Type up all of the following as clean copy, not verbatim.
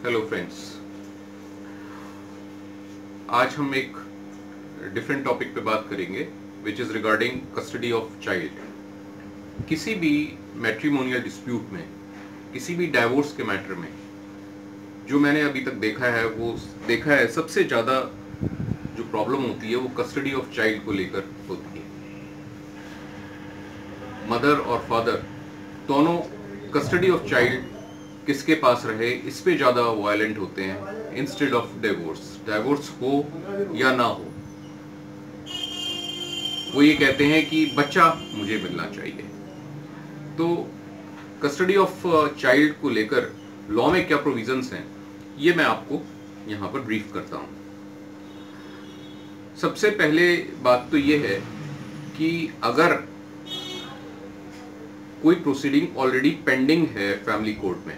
Hello friends, आज हम एक डिफरेंट टॉपिक पे बात करेंगे which is regarding custody of child. किसी भी मैट्रिमोनियल डिस्प्यूट में, किसी भी डाइवोर्स के मैटर में जो मैंने अभी तक देखा है सबसे ज़्यादा जो प्रॉब्लम होती है वो कस्टडी ऑफ चाइल्ड को लेकर होती है। मदर और फादर दोनों कस्टडी ऑफ चाइल्ड किसके पास रहे इस पे ज़्यादा वायलेंट होते हैं इंस्टेड ऑफ डाइवोर्स हो या ना हो। वो ये कहते हैं कि बच्चा मुझे मिलना चाहिए। तो कस्टडी ऑफ चाइल्ड को लेकर लॉ में क्या प्रोविजंस हैं ये मैं आपको यहाँ पर ब्रीफ करता हूँ। सबसे पहले बात तो ये है कि अगर कोई प्रोसीडिंग ऑलरेडी पेंडिंग है फैमिली कोर्ट में,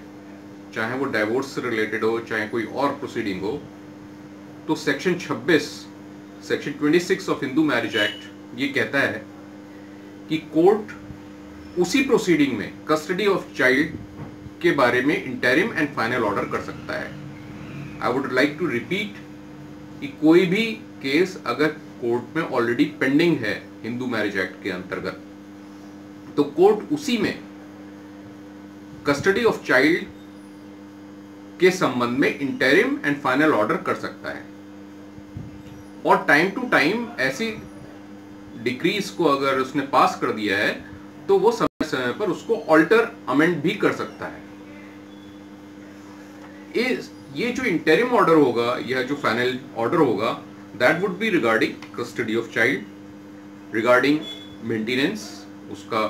चाहे वो डाइवोर्स से रिलेटेड हो चाहे कोई और प्रोसीडिंग हो, तो section 26 of Hindu marriage act ये कहता है कि कोर्ट उसी प्रोसीडिंग में कस्टडी ऑफ चाइल्ड के बारे में इंटरिम एंड फाइनल ऑर्डर कर सकता है। I would like to repeat कि कोई भी केस अगर कोर्ट में ऑलरेडी पेंडिंग है हिंदू मैरिज एक्ट के अंतर्गत, तो कोर्ट उसी में कस्टडी ऑफ चाइल्ड के संबंध में इंटरिम एंड फाइनल ऑर्डर कर सकता है। और टाइम टू टाइम ऐसी डिक्रीज को अगर उसने पास कर दिया है तो वो समय समय पर उसको ऑल्टर अमेंड भी कर सकता है। ये जो इंटरिम ऑर्डर होगा या जो फाइनल ऑर्डर होगा that would be regarding custody of child, regarding maintenance, उसका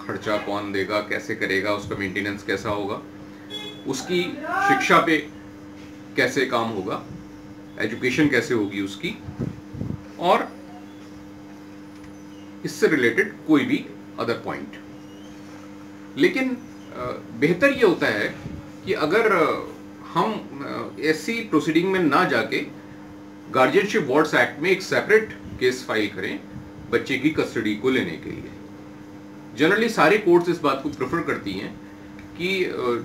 खर्चा कौन देगा, कैसे करेगा, उसका मेंटेनेंस कैसा होगा, उसकी शिक्षा पे कैसे काम होगा, एजुकेशन कैसे होगी उसकी, और इससे रिलेटेड कोई भी अदर पॉइंट। लेकिन बेहतर ये होता है कि अगर हम ऐसी प्रोसीडिंग में ना जाके गार्जियनशिप वार्ड्स एक्ट में एक सेपरेट केस फाइल करें बच्चे की कस्टडी को लेने के लिए। जनरली सारे कोर्ट्स इस बात को प्रेफर करती हैं कि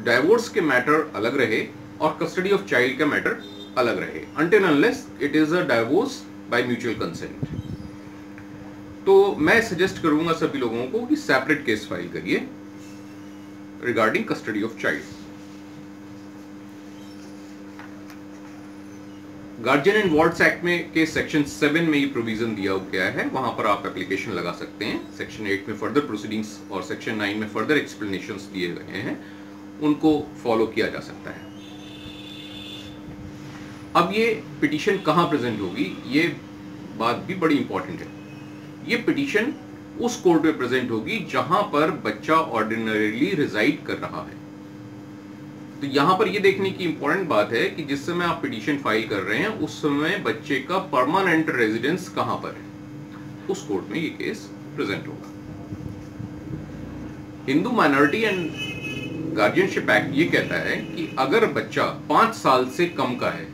डाइवोर्स के मैटर अलग रहे और कस्टडी ऑफ चाइल्ड का मैटर अलग रहे, until unless it is a divorce by mutual consent. तो मैं सजेस्ट करूंगा सभी लोगों को कि सेपरेट केस फाइल करिए regarding custody of child. Guardian and wards act में के सेक्शन 7 में ये प्रोविजन दिया गया है, वहां पर आप एप्लीकेशन लगा सकते हैं। सेक्शन 8 में फर्दर प्रोसीडिंग्स और सेक्शन 9 में फर्दर एक्सप्लेनेशंस दिए गए हैं, उनको फॉलो किया जा सकता है। अब ये पिटीशन कहां प्रेजेंट होगी ये बात भी बड़ी इंपॉर्टेंट है। ये पिटीशन उस कोर्ट में प्रेजेंट होगी जहां पर बच्चा ऑर्डिनरीली रिजाइड कर रहा है। तो यहां पर यह देखने की इंपॉर्टेंट बात है कि जिस समय आप पिटीशन फाइल कर रहे हैं उस समय बच्चे का परमानेंट रेजिडेंस कहां पर है, उस कोर्ट में ये केस प्रेजेंट होगा। Hindu minority and guardianship act ये कहता है कि अगर बच्चा 5 साल से कम का है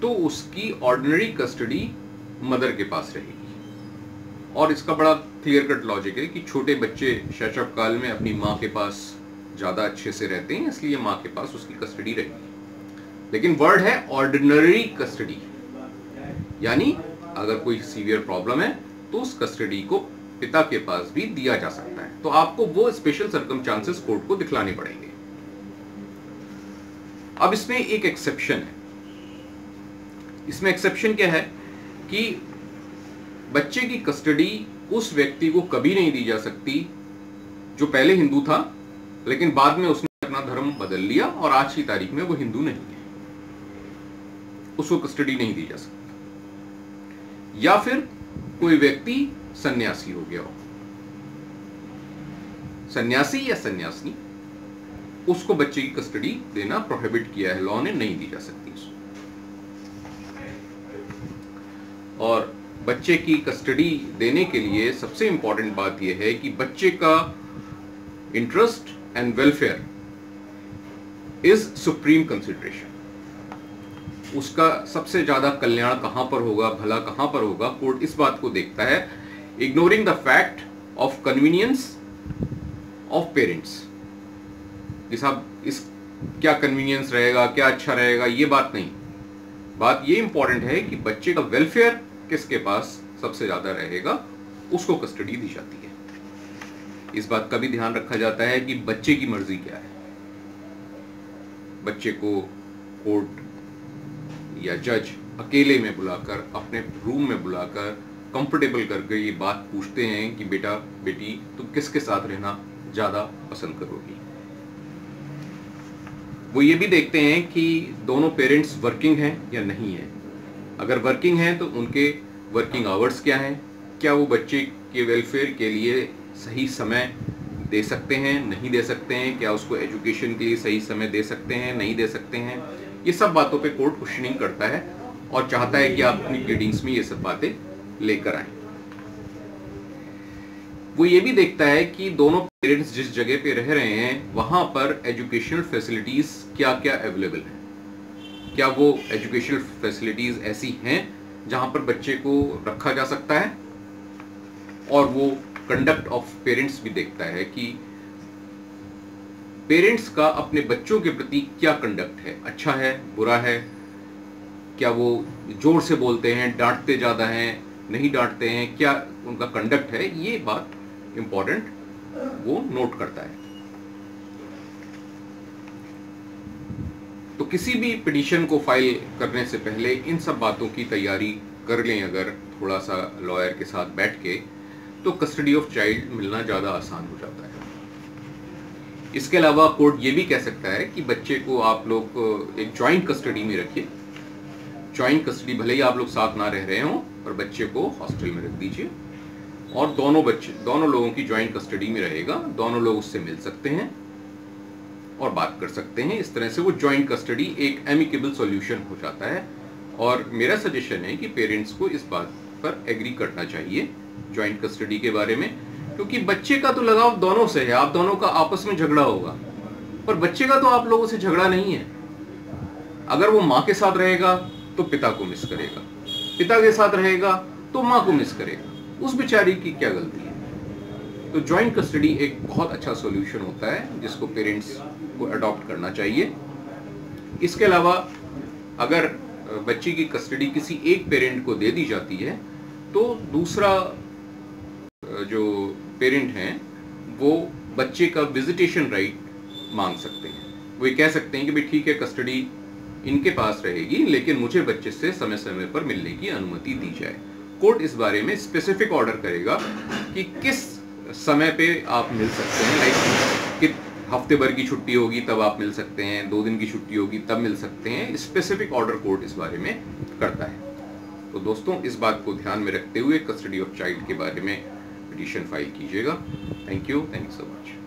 तो उसकी ऑर्डिनरी कस्टडी मदर के पास रहेगी। और इसका बड़ा क्लियर कट लॉजिक है कि छोटे बच्चे शैशव काल में अपनी माँ के पास ज्यादा अच्छे से रहते हैं, इसलिए माँ के पास उसकी कस्टडी रहेगी। लेकिन वर्ड है ऑर्डिनरी कस्टडी, यानी अगर कोई सीवियर प्रॉब्लम है तो उस कस्टडी को पिता के पास भी दिया जा सकता है। तो आपको वो स्पेशल सर्कमस्टांसेस कोर्ट को दिखलाने पड़ेंगे। अब इसमें एक एक्सेप्शन है। इसमें एक्सेप्शन क्या है कि बच्चे की कस्टडी उस व्यक्ति को कभी नहीं दी जा सकती जो पहले हिंदू था लेकिन बाद में उसने अपना धर्म बदल लिया और आज की तारीख में वो हिंदू नहीं है, उसको कस्टडी नहीं दी जा सकती। या फिर कोई व्यक्ति सन्यासी हो गया हो, सन्यासी या सन्यासिनी, उसको बच्चे की कस्टडी देना प्रोहिबिट किया है लॉ ने, नहीं दी जा सकती उसको। और बच्चे की कस्टडी देने के लिए सबसे इंपॉर्टेंट बात यह है कि बच्चे का interest and welfare is supreme consideration. उसका सबसे ज्यादा कल्याण कहां पर होगा, भला कहां पर होगा, कोर्ट इस बात को देखता है, ignoring the fact of convenience of parents. इस क्या कन्वीनियंस रहेगा, क्या अच्छा रहेगा, ये बात नहीं। बात ये इंपॉर्टेंट है कि बच्चे का वेलफेयर किसके पास सबसे ज्यादा रहेगा, उसको कस्टडी दी जाती है। इस बात का भी ध्यान रखा जाता है कि बच्चे की मर्जी क्या है। बच्चे को कोर्ट या जज अकेले में बुलाकर, अपने रूम में बुलाकर कंफर्टेबल करके ये बात पूछते हैं कि बेटा बेटी तुम किसके साथ रहना ज्यादा पसंद करोगी। वो ये भी देखते हैं कि दोनों पेरेंट्स वर्किंग हैं या नहीं है। अगर वर्किंग हैं तो उनके वर्किंग आवर्स क्या हैं, क्या वो बच्चे के वेलफेयर के लिए सही समय दे सकते हैं, नहीं दे सकते हैं, क्या उसको एजुकेशन के लिए सही समय दे सकते हैं, नहीं दे सकते हैं। ये सब बातों पे कोर्ट क्वेश्चनिंग करता है और चाहता है कि आप अपनी प्लीडिंग्स में ये सब बातें लेकर आए। वो ये भी देखता है कि दोनों पेरेंट्स जिस जगह पे रह रहे हैं वहां पर एजुकेशनल फैसिलिटीज क्या क्या अवेलेबल हैं। क्या वो एजुकेशनल फैसिलिटीज ऐसी हैं जहां पर बच्चे को रखा जा सकता है। और वो कंडक्ट ऑफ पेरेंट्स भी देखता है कि पेरेंट्स का अपने बच्चों के प्रति क्या कंडक्ट है, अच्छा है, बुरा है, क्या वो जोर से बोलते हैं, डांटते ज्यादा हैं, नहीं डांटते हैं, क्या उनका कंडक्ट है। ये बात इंपॉर्टेंट वो नोट करता है। तो किसी भी पिटीशन को फाइल करने से पहले इन सब बातों की तैयारी कर लें अगर थोड़ा सा लॉयर के साथ बैठ के, तो कस्टडी ऑफ चाइल्ड मिलना ज़्यादा आसान हो जाता है। इसके अलावा कोर्ट ये भी कह सकता है कि बच्चे को आप लोग एक जॉइंट कस्टडी में रखिए। जॉइंट कस्टडी भले ही आप लोग साथ ना रह रहे हों, पर बच्चे को हॉस्टल में रख दीजिए और दोनों लोगों की जॉइंट कस्टडी में रहेगा। दोनों लोग उससे मिल सकते हैं और बात कर सकते हैं। इस तरह से वो जॉइंट कस्टडी एक एमिकेबल सॉल्यूशन हो जाता है। और मेरा सजेशन है कि पेरेंट्स को इस बात पर एग्री करना चाहिए जॉइंट कस्टडी के बारे में, क्योंकि बच्चे का तो लगाव दोनों से है। आप दोनों का आपस में झगड़ा होगा, पर बच्चे का तो आप लोगों से झगड़ा नहीं है। अगर वो माँ के साथ रहेगा तो पिता को मिस करेगा, पिता के साथ रहेगा तो माँ को मिस करेगा। उस बेचारी की क्या गलती है। तो जॉइंट कस्टडी एक बहुत अच्छा सॉल्यूशन होता है जिसको पेरेंट्स को अडॉप्ट करना चाहिए। इसके अलावा अगर बच्ची की कस्टडी किसी एक पेरेंट को दे दी जाती है तो दूसरा जो पेरेंट हैं वो बच्चे का विजिटेशन राइट मांग सकते हैं। वो ये कह सकते हैं कि भाई ठीक है, कस्टडी इनके पास रहेगी, लेकिन मुझे बच्चे से समय समय पर मिलने की अनुमति दी जाए। कोर्ट इस बारे में स्पेसिफिक ऑर्डर करेगा कि किस समय पे आप मिल सकते हैं। लाइक कि हफ्ते भर की छुट्टी होगी तब आप मिल सकते हैं, 2 दिन की छुट्टी होगी तब मिल सकते हैं। स्पेसिफिक ऑर्डर कोर्ट इस बारे में करता है। तो दोस्तों, इस बात को ध्यान में रखते हुए कस्टडी ऑफ चाइल्ड के बारे में पिटीशन फाइल कीजिएगा। Thank you so much.